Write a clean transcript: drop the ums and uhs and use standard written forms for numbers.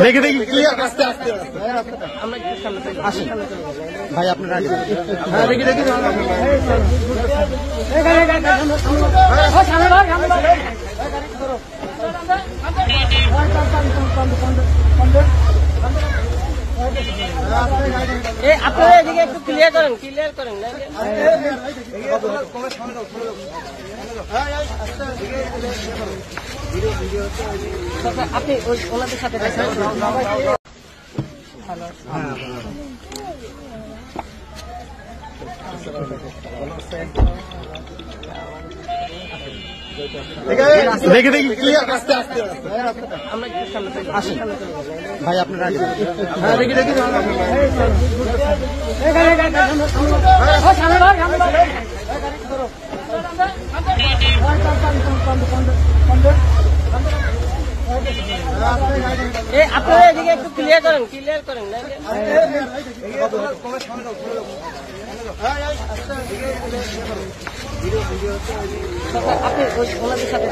দেখে দেখি আস্তে আস্তে আসেন ভাই, আপনারা দেখি দেখি আপনারা এদিকে একটু ক্লিয়ার করেন আপনি ওনাদের সাথে দেখে দেখি আস্তে আস্তে আসেন ভাই, আপনারা দেখি দেখি আপনারা এদিকে একটু ক্লিয়ার করেন আপনি ওনাদের সাথে